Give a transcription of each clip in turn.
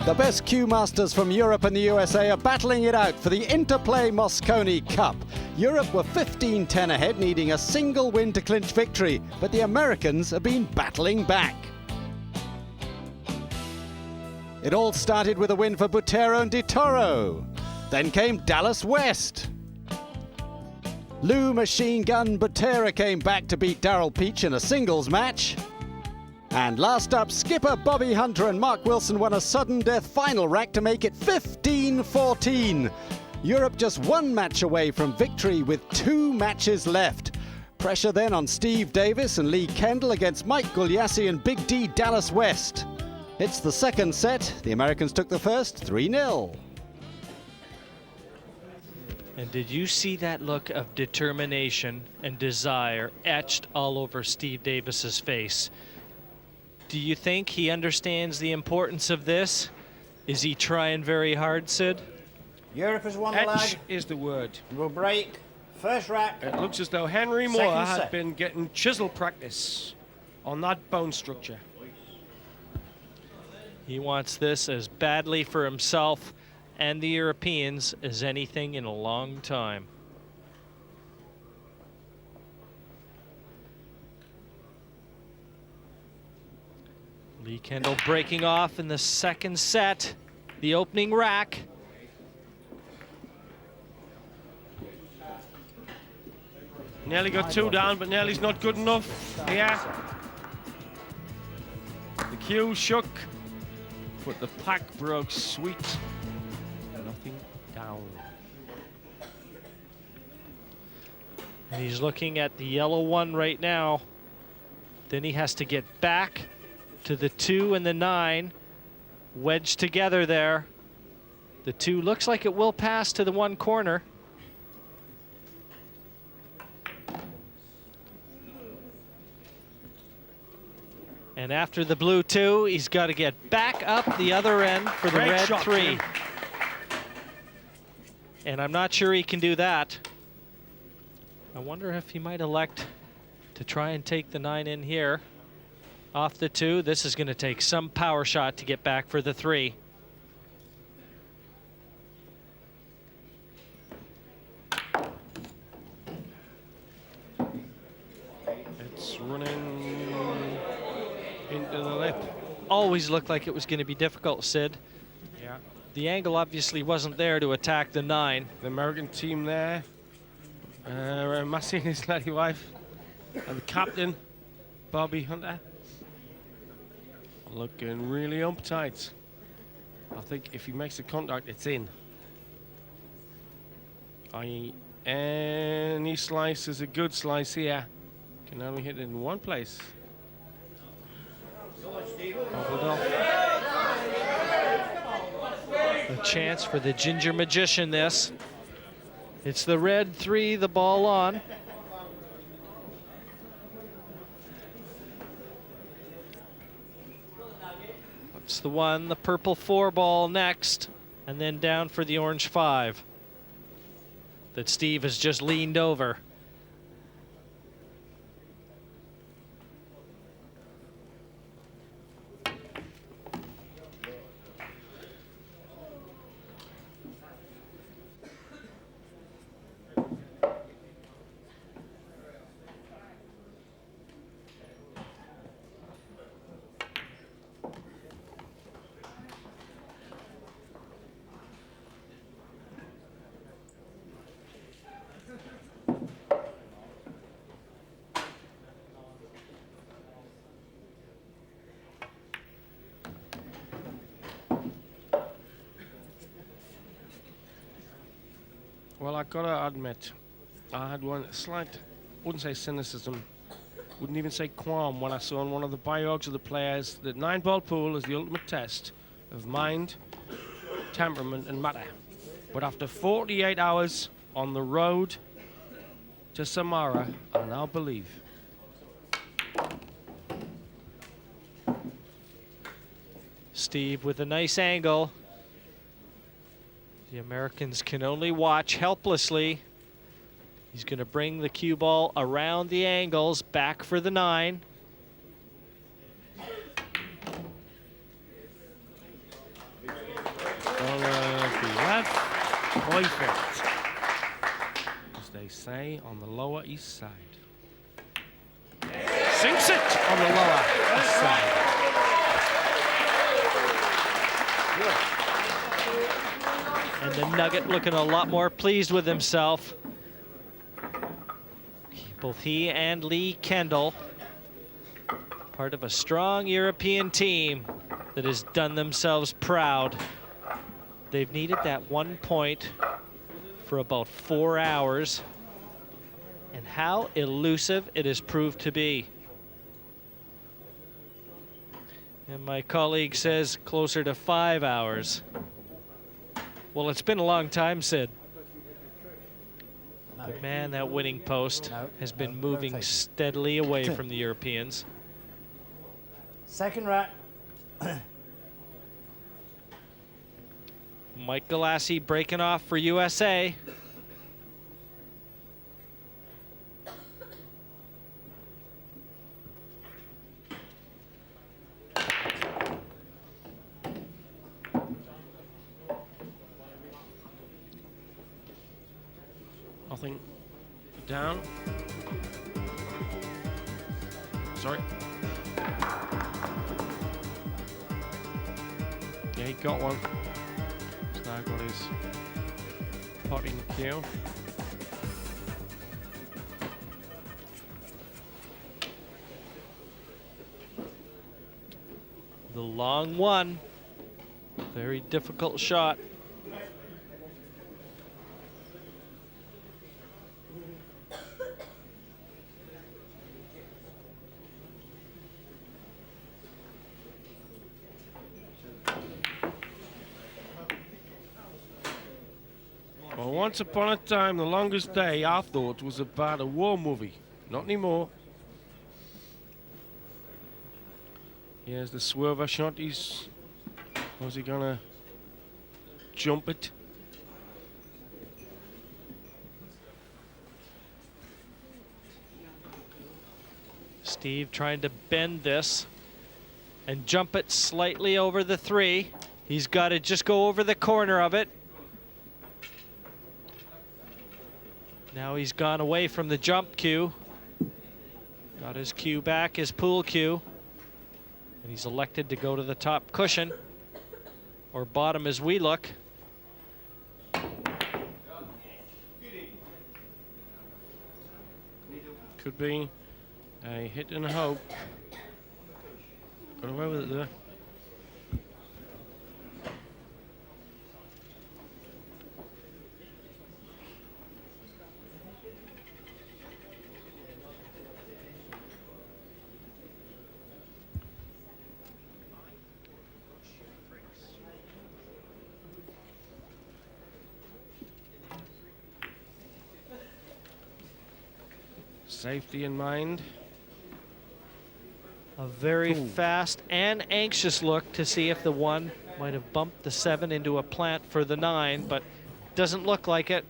The best cue masters from Europe and the USA are battling it out for the Interplay Mosconi Cup. Europe were 15-10 ahead, needing a single win to clinch victory, but the Americans have been battling back. It all started with a win for Batera and Toro. Then came Dallas West. Lou Machine Gun Batera came back to beat Darryl Peach in a singles match. And last up, skipper Bobby Hunter and Mark Wilson won a sudden death final rack to make it 15-14. Europe just one match away from victory with 2 matches left. Pressure then on Steve Davis and Lee Kendall against Mike Gugliassi and Big D Dallas West. It's the second set. The Americans took the first 3-0. And did you see that look of determination and desire etched all over Steve Davis's face? Do you think he understands the importance of this? Is he trying very hard, Sid? Europe has won the leg. Etch is the word. We'll break. First rack. It looks as though Henry Moore had been getting chisel practice on that bone structure. He wants this as badly for himself and the Europeans as anything in a long time. Lee Kendall breaking off in the second set, the opening rack. Nearly got 2 down, but nearly's not good enough. Yeah. The cue shook, but the pack broke sweet. Nothing down. And he's looking at the yellow one right now. Then he has to get back to the 2 and the 9, wedged together there. The 2 looks like it will pass to the 1 corner. And after the blue 2, he's got to get back up the other end for the red 3. And I'm not sure he can do that. I wonder if he might elect to try and take the 9 in here. Off the 2, this is going to take some power shot to get back for the 3. It's running into the lip. Always looked like it was going to be difficult, Sid. Yeah. The angle obviously wasn't there to attack the 9. The American team there. Massey and his lady wife. And the captain, Bobby Hunter. Looking really uptight. I think if he makes the contact, it's in. Any slice is a good slice here. Can only hit it in one place. Bubbled off. A chance for the Ginger Magician this. It's the red 3, the ball on. It's the 1, the purple 4 ball next, and then down for the orange 5 that Steve has just leaned over. Well, I gotta admit, I had one slight, wouldn't say cynicism, wouldn't even say qualm when I saw in one of the biogs of the players that 9-ball pool is the ultimate test of mind, temperament, and matter. But after 48 hours on the road to Samara, I now believe. Steve with a nice angle. The Americans can only watch helplessly. He's going to bring the cue ball around the angles, back for the 9. say, on the Lower East Side. Sinks it on the Lower East Side. And the Nugget looking a lot more pleased with himself. Both he and Lee Kendall, part of a strong European team that has done themselves proud. They've needed that 1 point for about 4 hours. And how elusive it has proved to be. And my colleague says closer to 5 hours. Well, it's been a long time, Sid. No. But man, that winning post No, has been no, moving rotate. steadily away from the Europeans. Second rack. Mike Galassi breaking off for USA. Nothing down. Sorry. Yeah, he got one. He's now got his potting cue. The long one. Very difficult shot. Well, once upon a time, the longest day I thought was about a war movie. Not anymore. Here's the swerver shot. Was he gonna jump it? Steve trying to bend this and jump it slightly over the 3. He's got to just go over the corner of it. Now he's gone away from the jump cue. Got his cue back, his pool cue. And he's elected to go to the top cushion, or bottom as we look. Could be a hit and a hope. Got away with it there. Safety in mind. A very fast and anxious look to see if the 1 might have bumped the 7 into a plant for the 9, but doesn't look like it.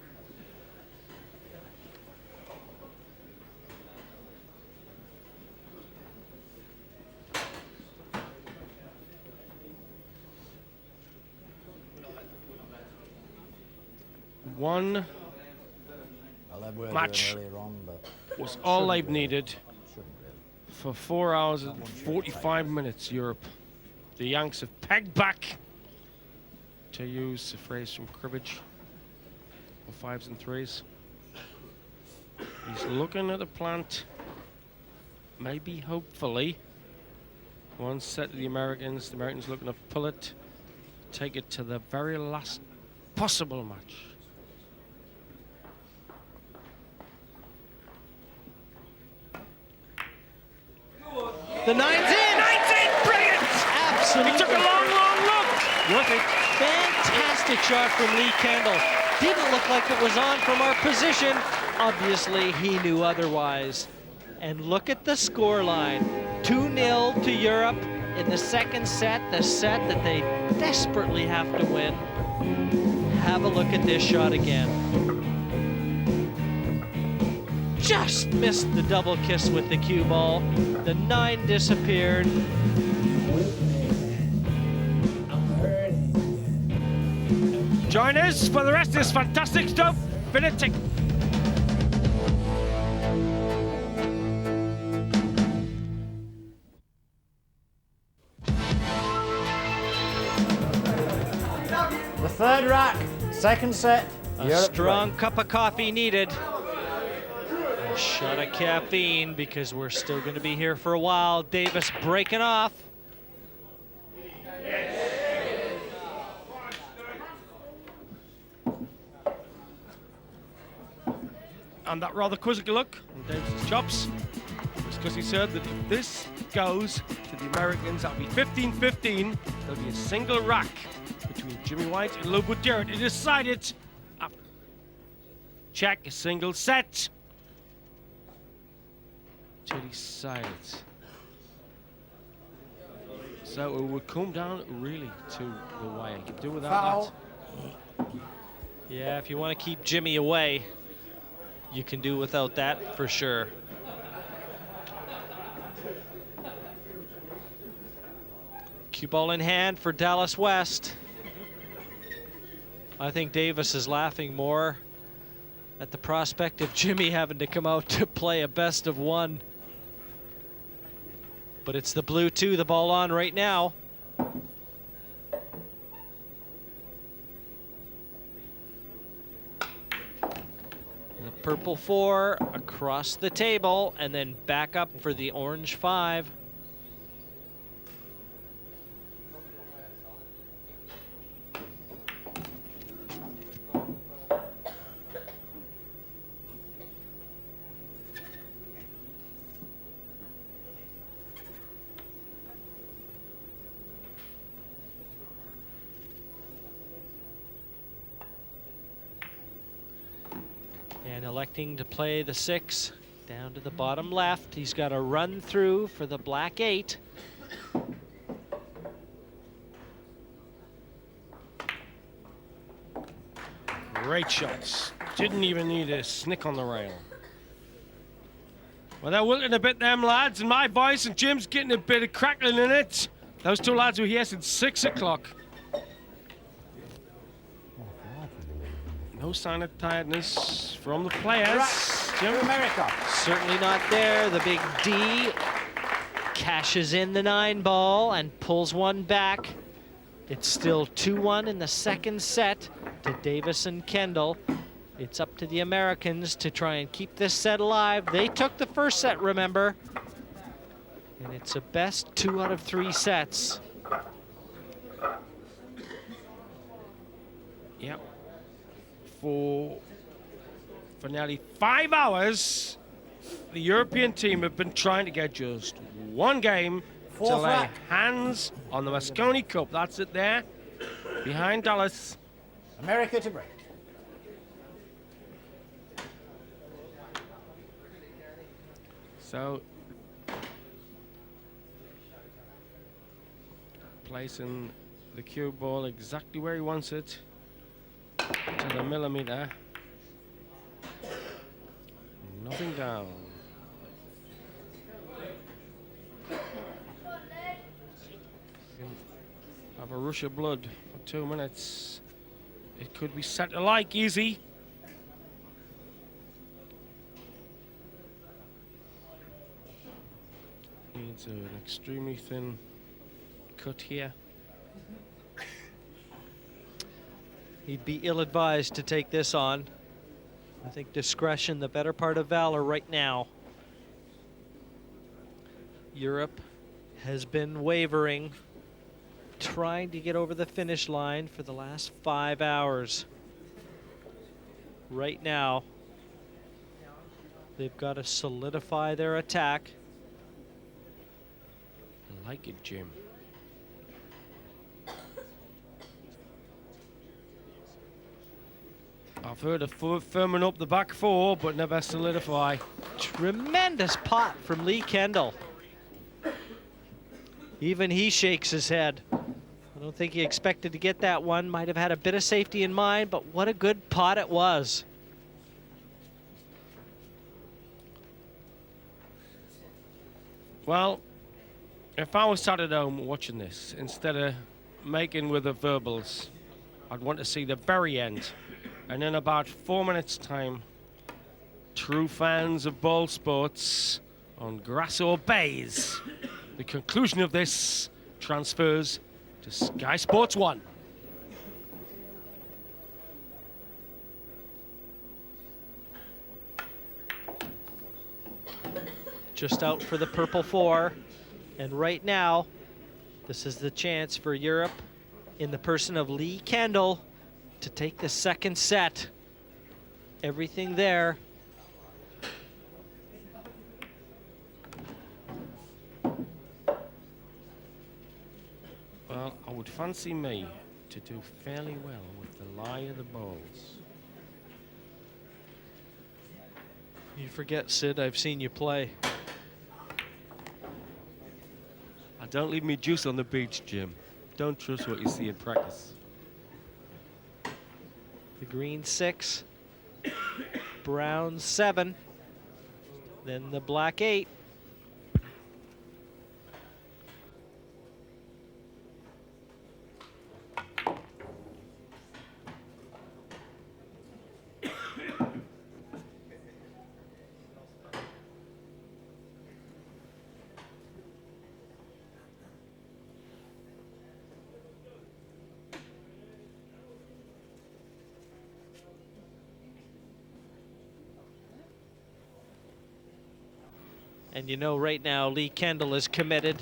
One Well, they were match doing earlier on, but was all shouldn't they've really. needed Shouldn't really. for 4 hours and 45 minutes, Europe. The Yanks have pegged back, to use a phrase from cribbage, or 5s and 3s. He's looking at the plant, maybe, hopefully. One set to the Americans looking to pull it, take it to the very last possible match. The 9's in! 9's in! Brilliant! Absolutely. He took a long, long look. Worth it. Fantastic shot from Lee Kendall. Didn't look like it was on from our position. Obviously, he knew otherwise. And look at the score line. 2-0 to Europe in the second set, the set that they desperately have to win. Have a look at this shot again. Just missed the double kiss with the cue ball. The 9 disappeared. Join us for the rest of this fantastic stuff. Finitic. Third rack, second set. A strong cup of coffee needed. A shot of caffeine because we're still going to be here for a while. Davis breaking off. And that rather quizzical look on Davis's chops was because he said that if this goes to the Americans, that'll be 15-15. There'll be a single rack between Jimmy White and Lou Batera to decide it. Check a single set to decide it. So it would come down really to the wire. You can do without that. Yeah, if you want to keep Jimmy away, you can do without that for sure. Cue ball in hand for Dallas West. I think Davis is laughing more at the prospect of Jimmy having to come out to play a best of one. But it's the blue two, the ball on right now. The purple four across the table and then back up for the orange five. And electing to play the six down to the bottom left. He's got a run through for the black eight. Great shots. Didn't even need a snick on the rail. Well, they're wilting a bit, them lads, and my voice and Jim's getting a bit of crackling in it. Those two lads were here since 6 o'clock. No sign of tiredness from the players. Jim America. Certainly not there. The big D cashes in the 9 ball and pulls one back. It's still 2-1 in the second set to Davis and Kendall. It's up to the Americans to try and keep this set alive. They took the first set, remember. And it's a best 2 out of 3 sets. Yep. For nearly 5 hours, the European team have been trying to get just one game to lay hands on the Mosconi Cup. That's it there, behind Dallas. America to break. So, placing the cue ball exactly where he wants it, to the millimeter. Nothing down. Have a rush of blood for 2 minutes. It could be set alike easy. Needs an extremely thin cut here. He'd be ill-advised to take this on. I think discretion, the better part of valor right now. Europe has been wavering, trying to get over the finish line for the last 5 hours. Right now, they've got to solidify their attack. I like it, Jim. I've heard of firming up the back four, but never solidify. Tremendous pot from Lee Kendall. Even he shakes his head. I don't think he expected to get that one. Might have had a bit of safety in mind, but what a good pot it was. Well, if I was sat at home watching this, instead of making with the verbals, I'd want to see the very end. And in about 4 minutes' time, true fans of ball sports on grass or bays, the conclusion of this transfers to Sky Sports 1. just out for the purple 4. And right now, this is the chance for Europe, in the person of Lee Kendall, to take the second set. Everything there. Well, I would fancy me to do fairly well with the lie of the balls. You forget, Sid, I've seen you play. Don't leave me juice on the beach, Jim. Don't trust what you see in practice. The green 6, brown 7, then the black 8. And you know, right now, Lee Kendall is committed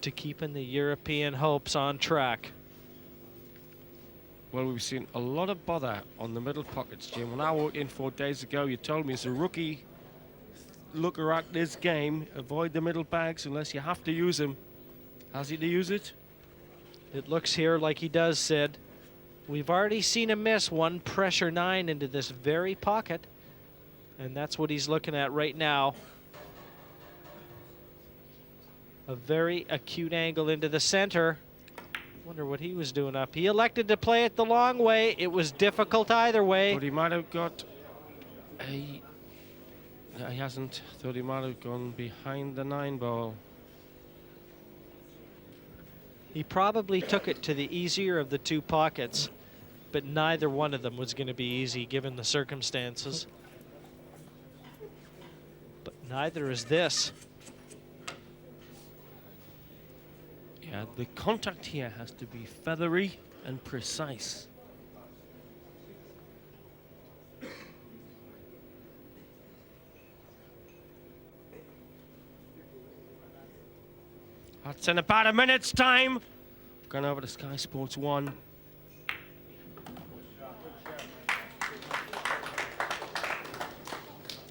to keeping the European hopes on track. Well, we've seen a lot of bother on the middle pockets, Jim. When I walked in 4 days ago, you told me as a rookie looker at this game, avoid the middle bags unless you have to use them. Has he to use it? It looks here like he does, Sid. We've already seen him miss one pressure 9 into this very pocket. And that's what he's looking at right now. A very acute angle into the center. Wonder what he was doing up. He elected to play it the long way. It was difficult either way. But he might have got a... No, he hasn't. Thought he might have gone behind the 9 ball. He probably took it to the easier of the 2 pockets, but neither one of them was going to be easy given the circumstances. But neither is this. Yeah, the contact here has to be feathery and precise. That's in about a minute's time. Going over to Sky Sports 1.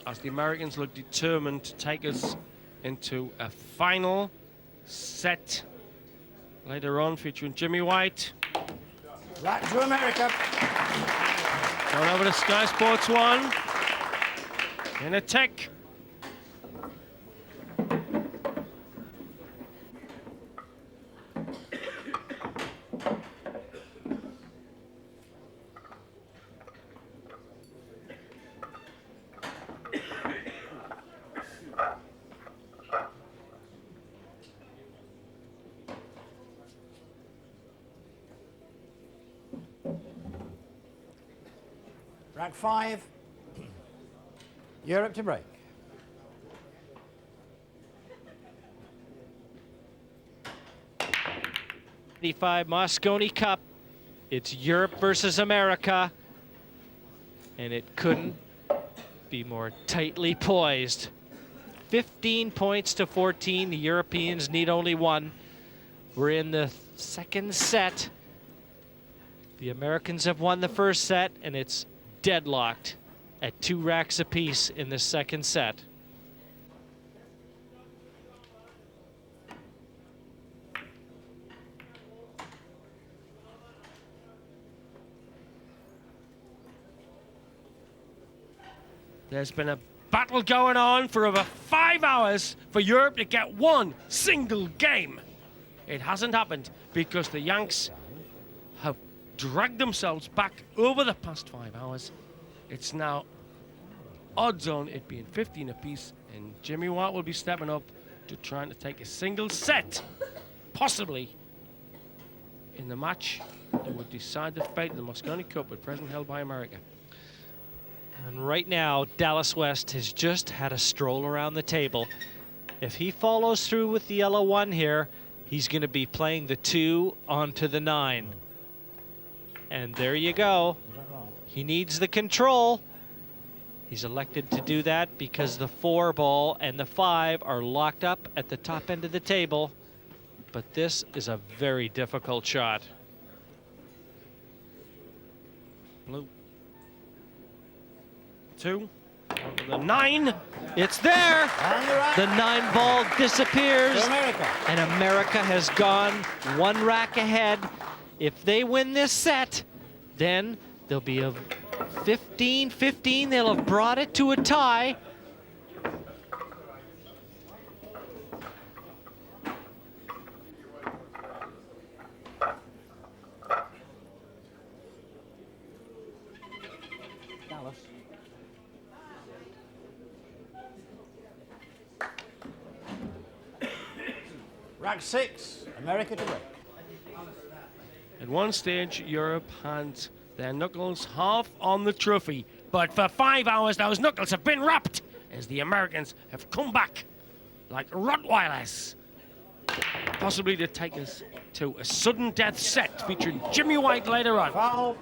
As the Americans look determined to take us into a final set later on, featuring Jimmy White. Black to America. Going over to Sky Sports 1. In a tick. Rack 5. Europe to break. Mosconi Cup. It's Europe versus America. And it couldn't be more tightly poised. 15 points to 14. The Europeans need only 1. We're in the second set. The Americans have won the first set, and it's deadlocked at 2 racks apiece in the second set. There's been a battle going on for over 5 hours for Europe to get one single game. It hasn't happened because the Yanks have dragged themselves back over the past 5 hours. It's now odds on it being 15 apiece, and Jimmy White will be stepping up to trying to take a single set, possibly in the match that would decide the fate of the Mosconi Cup, at present held by America. And right now, Dallas West has just had a stroll around the table. If he follows through with the yellow 1 here, he's going to be playing the 2 onto the 9. And there you go. He needs the control. He's elected to do that because the 4 ball and the 5 are locked up at the top end of the table. But this is a very difficult shot. Blue. 2. The 9. It's there. On the rack. The 9 ball disappears. To America. And America has gone 1 rack ahead. If they win this set, then there'll be a 15-15. They'll have brought it to a tie. Dallas. Rack 6. America to break. At one stage, Europe had their knuckles half on the trophy, but for 5 hours, those knuckles have been wrapped as the Americans have come back like Rottweilers, possibly to take us to a sudden death set featuring Jimmy White later on. Foul.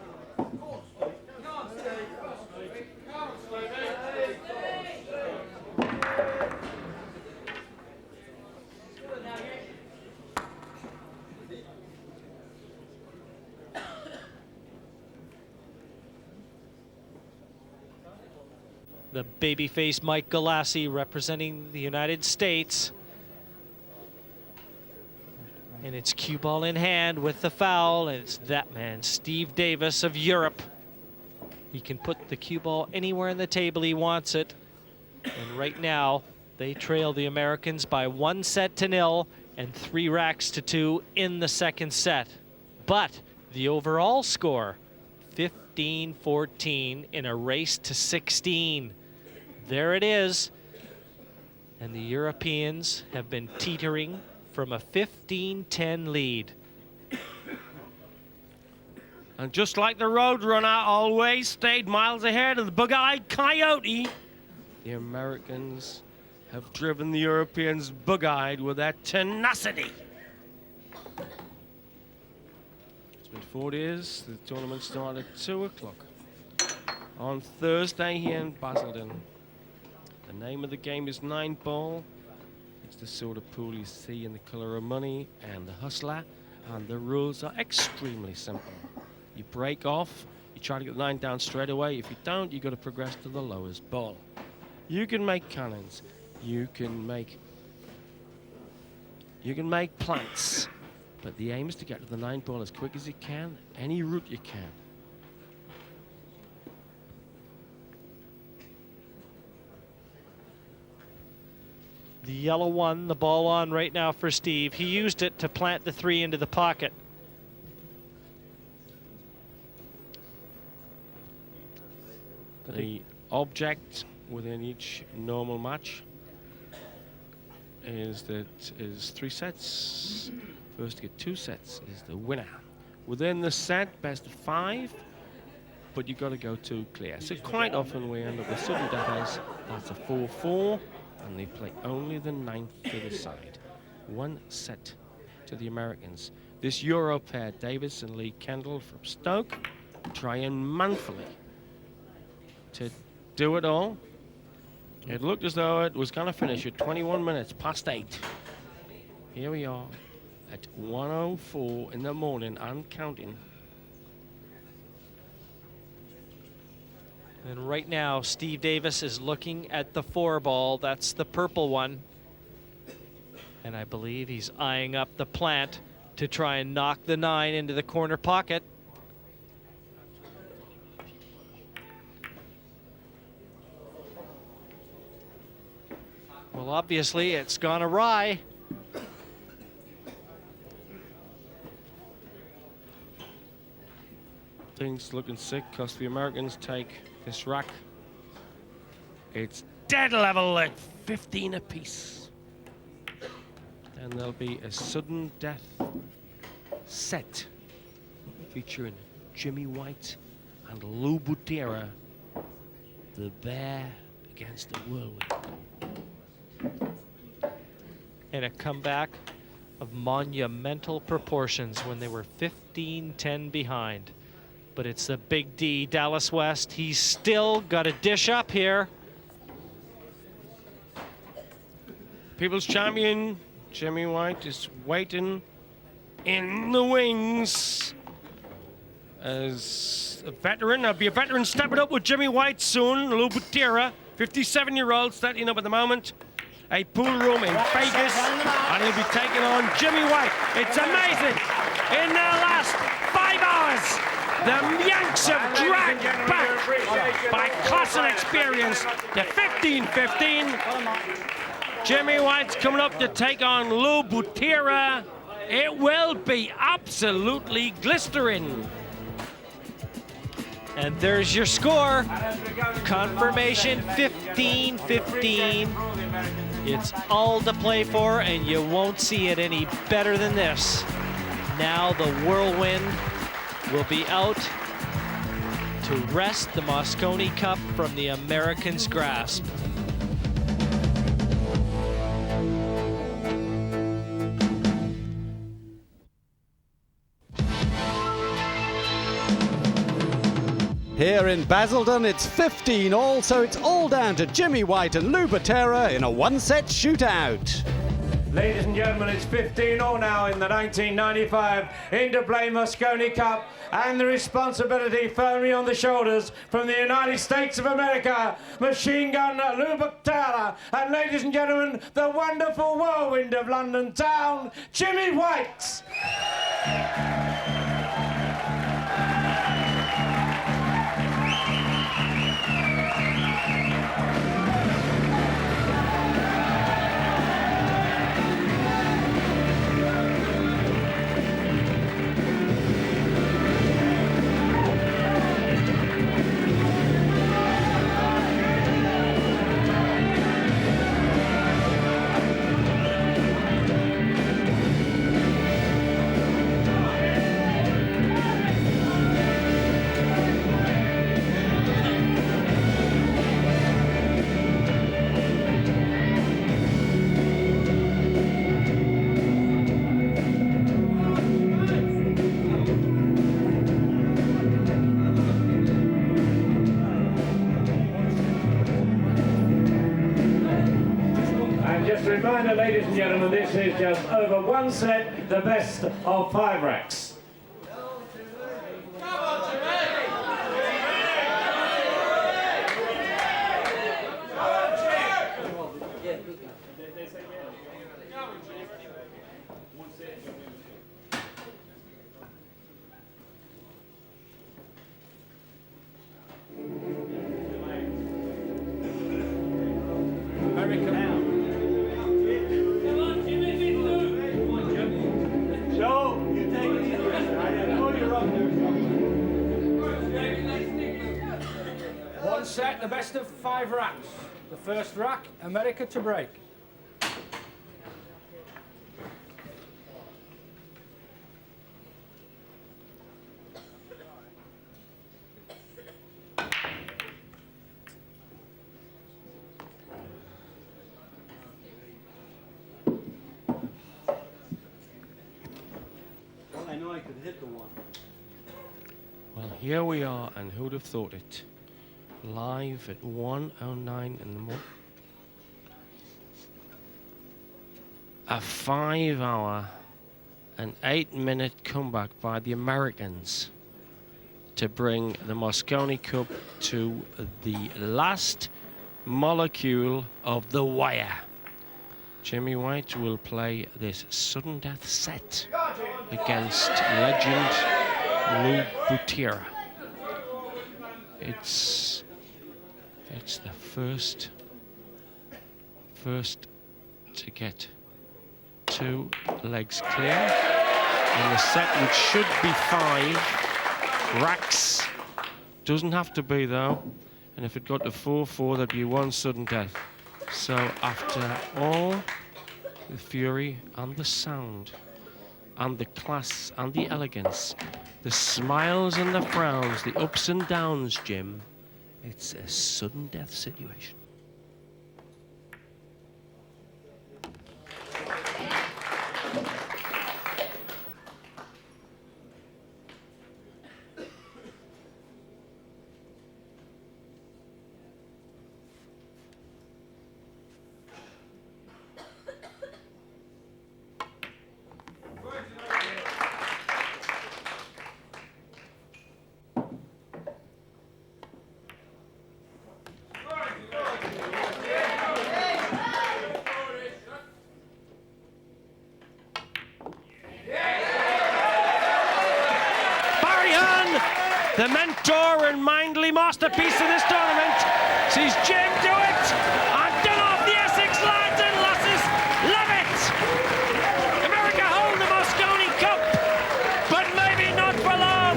The babyface Mike Galassi representing the United States. And it's cue ball in hand with the foul, and it's that man, Steve Davis of Europe. He can put the cue ball anywhere in the table he wants it. And right now, they trail the Americans by 1-0 and 3 racks to 2 in the second set. But the overall score, 15-14 in a race to 16. There it is. And the Europeans have been teetering from a 15-10 lead. And just like the Roadrunner always stayed miles ahead of the bug-eyed coyote, the Americans have driven the Europeans bug-eyed with their tenacity. It's been 4 days. The tournament started at 2 o'clock on Thursday here in Basildon. The name of the game is 9 ball. It's the sort of pool you see in The Color of Money and The Hustler, and the rules are extremely simple. You break off, you try to get the 9 down straight away. If you don't, you've got to progress to the lowest ball. You can make cannons, you can make plants, but the aim is to get to the 9 ball as quick as you can, any route you can. The yellow one, the ball on right now for Steve. He used it to plant the 3 into the pocket. The object within each normal match is 3 sets. First to get 2 sets is the winner. Within the set, best of 5, but you've got to go 2 clear. So quite often we end up with sudden deaths. That's a 4-4, and they play only the 9th to the side. 1 set to the Americans. This Euro pair, Davis and Lee Kendall from Stoke, trying manfully to do it all. It looked as though it was going to finish at 21 minutes past 8. Here we are at 1:04 in the morning and counting. And right now, Steve Davis is looking at the 4 ball. That's the purple one. And I believe he's eyeing up the plant to try and knock the 9 into the corner pocket. Well, obviously, it's gone awry. Things looking sick because the Americans take this rack. It's dead level at 15 apiece. And there'll be a sudden death set featuring Jimmy White and Lou Batera, the bear against the whirlwind. And a comeback of monumental proportions when they were 15-10 behind. but it's the big D, Dallas West. He's still got a dish up here. People's champion, Jimmy White, is waiting in the wings. As a veteran, I'll be a veteran stepping up with Jimmy White soon. Lou Batera, 57-year-old, starting up at the moment. A pool room in Vegas, and he'll be taking on Jimmy White. It's amazing. In the last 5 hours, the Yanks have dragged back by class and experience to 15-15. Jimmy White's coming up to take on Lou Batera. It will be absolutely glistering. And there's your score. Confirmation 15-15. It's all to play for, and you won't see it any better than this. Now the whirlwind will be out to wrest the Mosconi Cup from the Americans' grasp. Here in Basildon, it's 15 all, so it's all down to Jimmy White and Lou Batera in a one-set shootout. Ladies and gentlemen, it's 15 all now in the 1995 Interplay Mosconi Cup, and the responsibility firmly on the shoulders from the United States of America, Machine Gun Lou Batera, and ladies and gentlemen, the wonderful whirlwind of London town, Jimmy White. Reminder, ladies and gentlemen, this is just over one set, the best of 5 racks. One set, the best of 5 racks. The first rack, America to break. I know I could hit the one. Well, here we are, and who'd have thought it? Live at 1:09 in the morning. A 5-hour and 8-minute comeback by the Americans to bring the Mosconi Cup to the last molecule of the wire. Jimmy White will play this sudden death set against legend Lou Batera. It's the first to get 2 legs clear in the set, which should be 5 racks. Doesn't have to be though, and if it got to 4-4, there'd be 1 sudden death. So after all the fury and the sound and the class and the elegance, the smiles and the frowns, the ups and downs, Jim, it's a sudden death situation. the mentor and mindly masterpiece of this tournament, sees Jim do it, and done off the Essex lads and lasses. Love it! America hold the Mosconi Cup, but maybe not for long.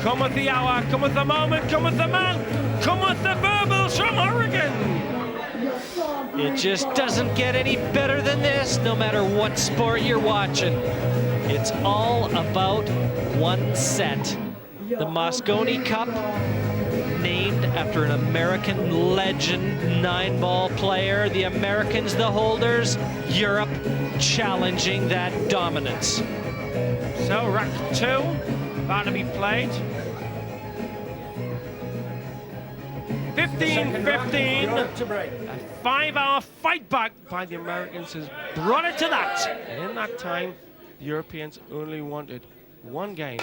Cometh the hour, cometh the moment, cometh the man, cometh the burbles from Oregon. It just doesn't get any better than this, no matter what sport you're watching. It's all about one set. The Mosconi Cup, named after an American legend 9-ball player. The Americans, the holders, Europe challenging that dominance. So rack 2 about to be played. 15-15. Europe to break. A 5-hour fight back by the Americans has brought it to that. And in that time, the Europeans only wanted one game.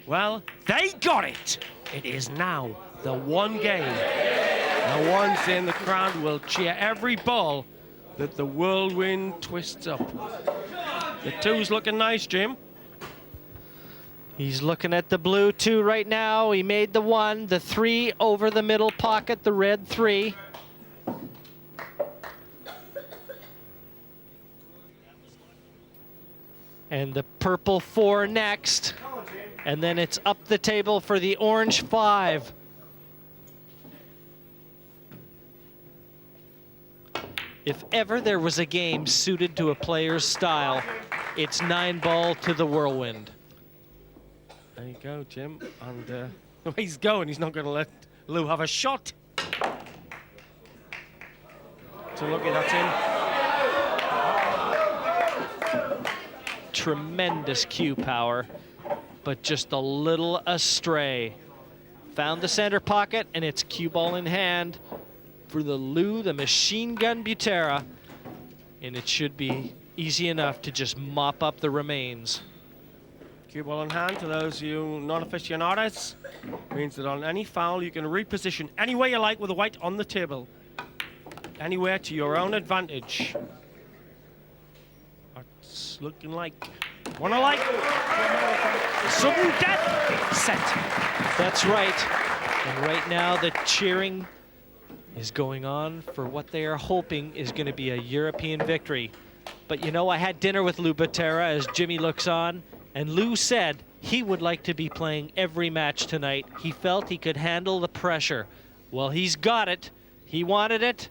Well, they got it. It is now the one game. The ones in the crowd will cheer every ball that the whirlwind twists up. The 2's looking nice, Jim. He's looking at the blue 2 right now. He made the 1, the 3 over the middle pocket, the red 3. And the purple 4 next. And then it's up the table for the orange 5. If ever there was a game suited to a player's style, it's 9-ball to the whirlwind. There you go, Jim. And the way he's going, he's not going to let Lou have a shot. So lucky that's in. Tremendous cue power, but just a little astray. Found the center pocket, and it's cue ball in hand for the Lou, the machine gun Batera. And it should be easy enough to just mop up the remains. Cue ball in hand, to those of you non-aficionados, means that on any foul you can reposition any way you like with the white on the table. Anywhere to your own advantage. That's looking like one I like. Sudden death set. That's right. And right now the cheering is going on for what they are hoping is going to be a European victory. But you know, I had dinner with Lou Batera as Jimmy looks on, and Lou said he would like to be playing every match tonight. He felt he could handle the pressure. Well, he's got it. He wanted it,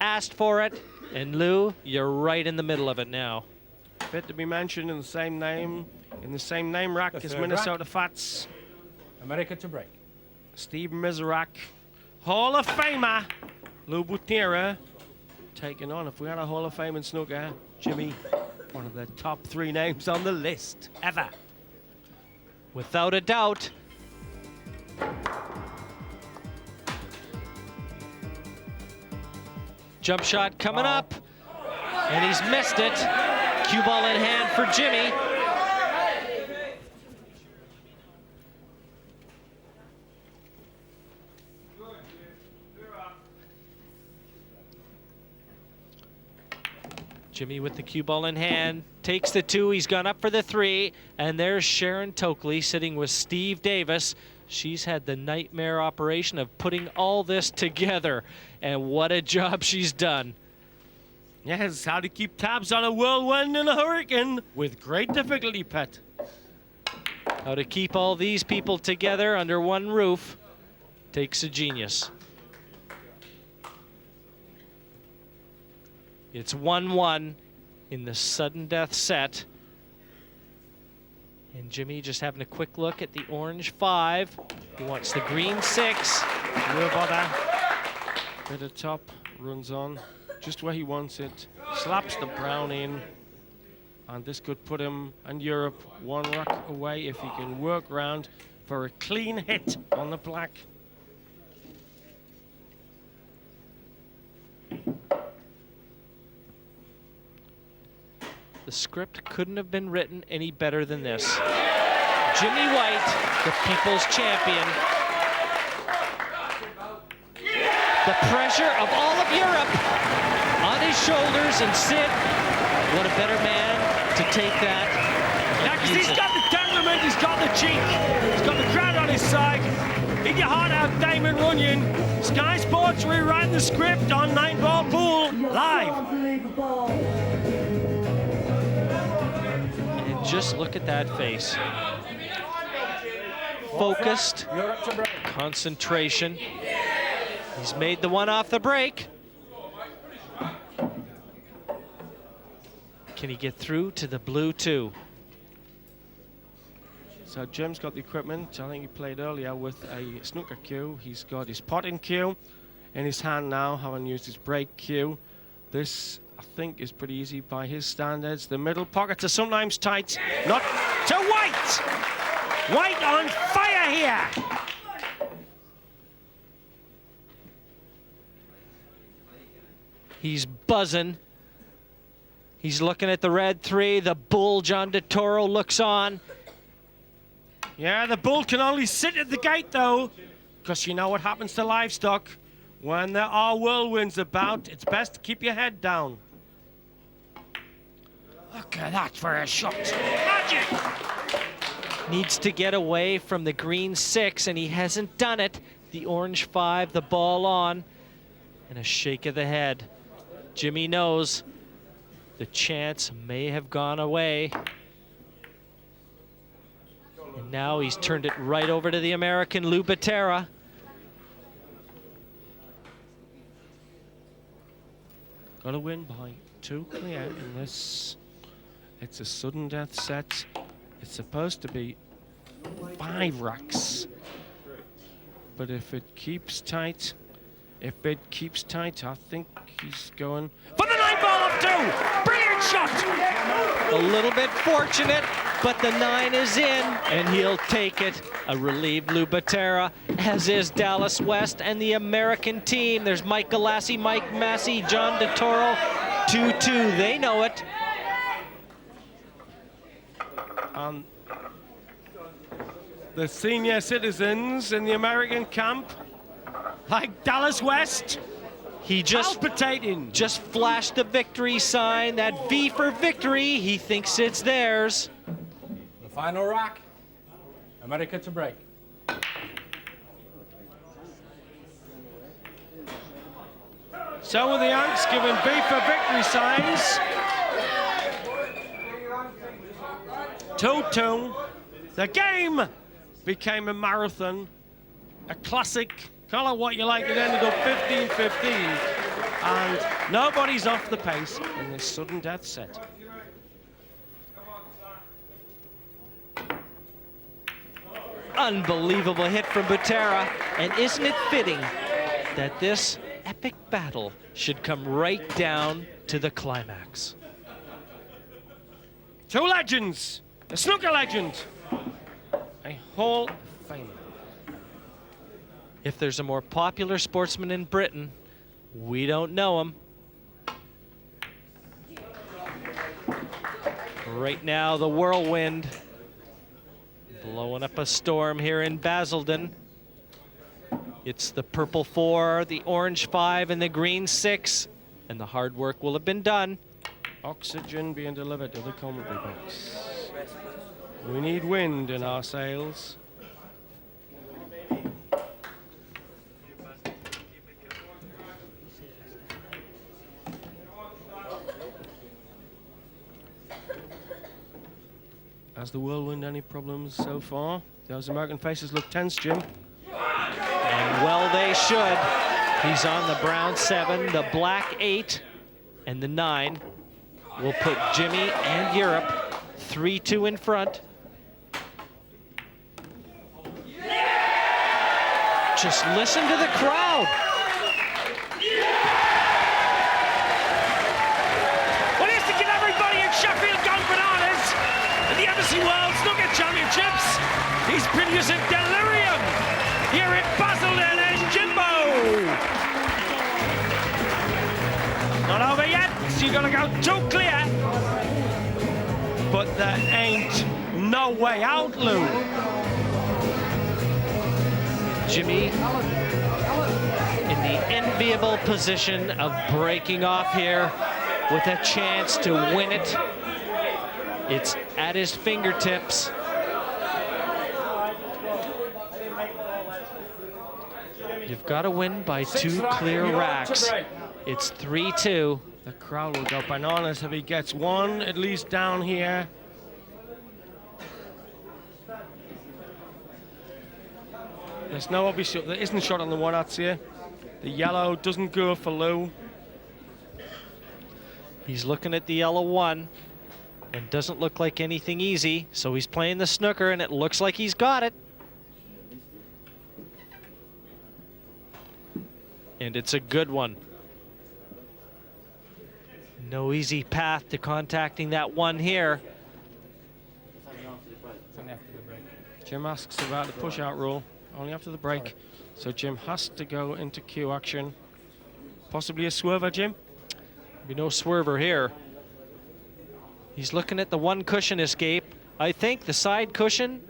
asked for it, and Lou, you're right in the middle of it now. Fit to be mentioned in the same name rack as Minnesota Fats. America to break. Steve Miserak, Hall of Famer Lou Batera, taking on, if we had a Hall of Fame in snooker, Jimmy, one of the top 3 names on the list ever. Without a doubt. Jump shot coming up, and he's missed it. Cue ball in hand for Jimmy. Jimmy with the cue ball in hand, takes the 2, he's gone up for the 3, and there's Sharon Tokley sitting with Steve Davis. She's had the nightmare operation of putting all this together, and what a job she's done. Yes, how to keep tabs on a whirlwind and a hurricane with great difficulty, Pet. How to keep all these people together under one roof takes a genius. It's 1-1 in the sudden death set. And Jimmy just having a quick look at the orange 5. He wants the green 6. No bother. Bit of top, runs on just where he wants it. Slaps the brown in. And this could put him and Europe 1 rack away if he can work round for a clean hit on the black. The script couldn't have been written any better than this. Jimmy White, the people's champion. The pressure of all of Europe on his shoulders, and Sid, what a better man to take that. Yeah, because he's got the temperament, he's got the cheek, he's got the crowd on his side. Eat your heart out, Damon Runyon. Sky Sports rewriting the script on 9-Ball Pool live. And just look at that face. Focused, concentration. He's made the one off the break. Can he get through to the blue 2? So Jim's got the equipment. I think he played earlier with a snooker cue. He's got his potting cue in his hand now, having used his break cue. This, I think, is pretty easy by his standards. The middle pockets are sometimes tight. Not to White! White on fire here! He's buzzing. He's looking at the red 3. The bull, John DeToro, looks on. Yeah, the bull can only sit at the gate, though, because you know what happens to livestock. When there are whirlwinds about, it's best to keep your head down. Look at that for a shot. Magic! Needs to get away from the green 6, and he hasn't done it. The orange 5, the ball on, and a shake of the head. Jimmy knows the chance may have gone away. And now he's turned it right over to the American Lou Batera. Got to win by 2 clear in this. It's a sudden death set. It's supposed to be 5 racks. But if it keeps tight, I think he's going for the 9-ball up 2. Brilliant shot. A little bit fortunate, but the 9 is in, and he'll take it. A relieved Lou Batera, as is Dallas West and the American team. There's Mike Galassi, Mike Massey, John DeToro, 2-2. They know it. The senior citizens in the American camp, like Dallas West, He just flashed the victory sign, that V for victory. He thinks it's theirs. The final rack, America to break. So are the Yanks giving V for victory signs. 2-2. The game became a marathon, a classic. Call it what you like. It ended up 15-15, and nobody's off the pace in this sudden death set. Unbelievable hit from Batera, and isn't it fitting that this epic battle should come right down to the climax? 2 legends, a snooker legend, a Hall of Famer. If there's a more popular sportsman in Britain, we don't know him. Right now, the whirlwind blowing up a storm here in Basildon. It's the purple 4, the orange 5, and the green 6, and the hard work will have been done. Oxygen being delivered to the commentary box. We need wind in our sails. Has the whirlwind any problems so far? Those American faces look tense, Jim. And well, they should. He's on the brown 7, the black 8, and the 9 will put Jimmy and Europe 3-2 in front. Just listen to the crowd. Well, here's to get everybody in Sheffield going bananas at the Embassy World Snooker Championships. He's producing delirium here in Basildon. There's Jimbo. Not over yet. So you're gonna go 2 clear. But there ain't no way out, Lou. Jimmy in the enviable position of breaking off here with a chance to win it. It's at his fingertips. You've got to win by 2 Sixth rack, clear New York to racks. break. It's 3-2. The crowd will go bananas if he gets one at least down here. There's no obvious shot. There isn't a shot on the one outs here. The yellow doesn't go for Lou. He's looking at the yellow 1 and doesn't look like anything easy, so he's playing the snooker and it looks like he's got it. And it's a good one. No easy path to contacting that 1 here. Jim asks about the push-out rule, only after the break. So Jim has to go into cue action. Possibly a swerver, Jim? Be no swerver here. He's looking at the 1 cushion escape. I think the side cushion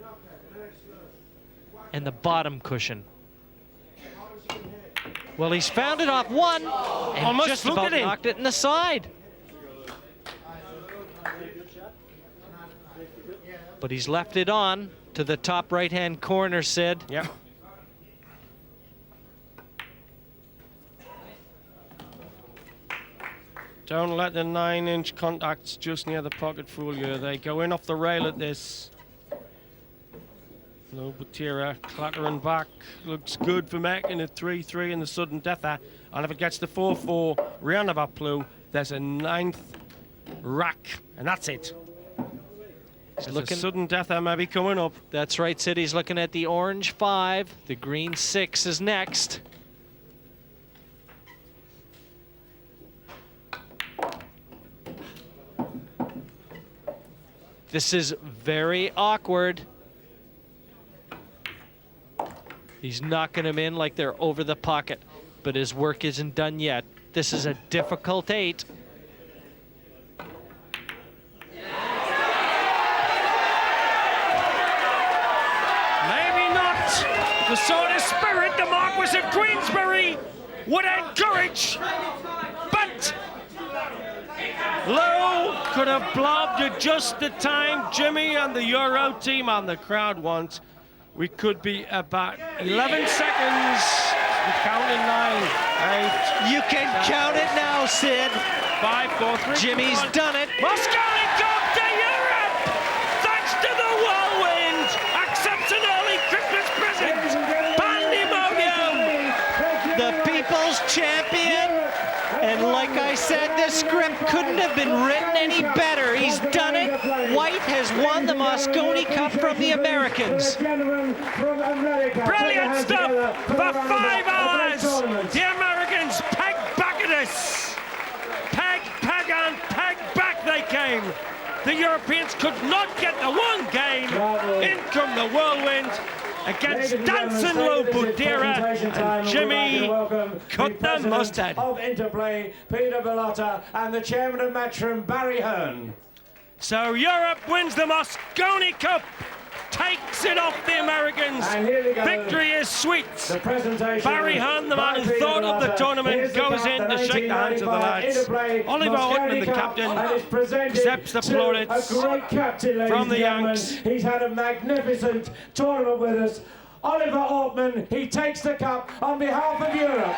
and the bottom cushion. Well, he's found it off 1 and Almost just fluke about it in. knocked it in the side. But he's left it on to the top right-hand corner, Sid. Yeah. Don't let the 9-inch contacts just near the pocket fool you. They go in off the rail at this. Lou Batera clattering back. Looks good for making it 3-3 in the sudden deather. And if it gets to 4-4, roundabout Blue, there's a 9th rack. And that's it. He's There's looking. a sudden deather maybe coming up. That's right, Sid. He's looking at the orange 5. The green 6 is next. This is very awkward. He's knocking them in like they're over the pocket, but his work isn't done yet. This is a difficult 8. Maybe not the sort of spirit the Marquis of Queensberry would encourage, but Lou could have blobbed at just the time Jimmy and the Euro team and the crowd want. We could be about 11 seconds. We count in 9, 8. You can count it now, Sid. 5, 4, 3. Jimmy's 2, 1. done it. Mosconi Cup to Europe! Thanks to the whirlwind! Accepts an early Christmas present! Pandemonium! The people's champion. And like I said, this script couldn't have been written any better. He's done it. White has won the Mosconi Cup from the Americans. Brilliant stuff for 5 hours! The Americans peg back at us! Peg, and peg back they came! The Europeans could not get the 1 game! In come the whirlwind! Against dancing Lou Batera and Jimmy cut the mustard. Of Interplay, Peter Bellotta, and the chairman of Matchroom, Barry Hearn. So Europe wins the Mosconi Cup, takes it off the Americans. And here we go. Victory is sweet. The presentation. Barry Hearn, the man by who Peter thought of the Bellotta. tournament, Here's goes the in cup, to shake the hands of the lads. Interplay Oliver Mosconi Orton, the Cup, captain, and it's presented accepts the to plaudits a great captain, ladies from the and gentlemen. Yanks. He's had a magnificent tournament with us. Oliver Ortman, he takes the cup on behalf of Europe.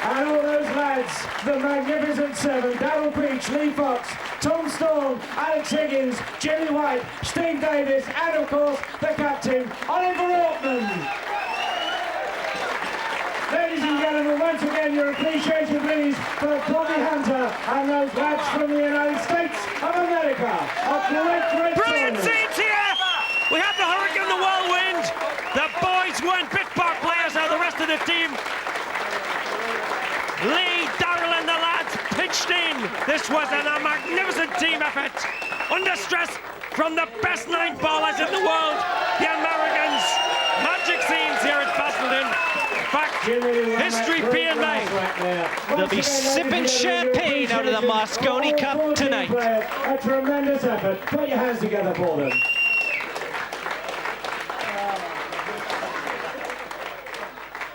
And all those lads, the Magnificent Seven, Darryl Peach, Lee Fox, Tom Storm, Alex Higgins, Jimmy White, Steve Davis, and of course, the captain, Oliver Ortman. Ladies and gentlemen, once again, your appreciation, please, for Bobby Hunter and those lads from the United States of America. A great Brilliant tournament. scenes here. We have the hurricane, the whirlwind. The boys weren't bit part players, now the rest of the team. Lee, Darryl and the lads pitched in. This was a magnificent team effort. Under stress from the best 9 ballers in the world, the Americans. Magic scenes here at Basildon. Back, history being made. They'll be sipping champagne out of the Mosconi Cup tonight. A tremendous effort. Put your hands together for them.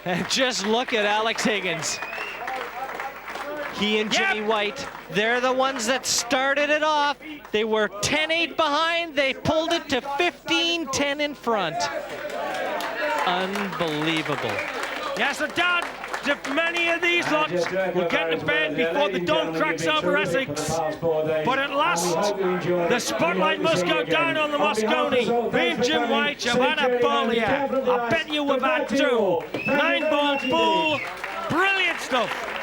And just look at Alex Higgins. He and Jimmy White, they're the ones that started it off. They were 10-8 behind. They pulled it to 15-10 in front. Unbelievable. Yes, I doubt if many of these lots will get to bed before the dawn cracks over Essex. But at last, the spotlight must go down on the Mosconi. Me and Jim White have had a ball here. I bet you we've had two. 9-ball pool. Brilliant stuff.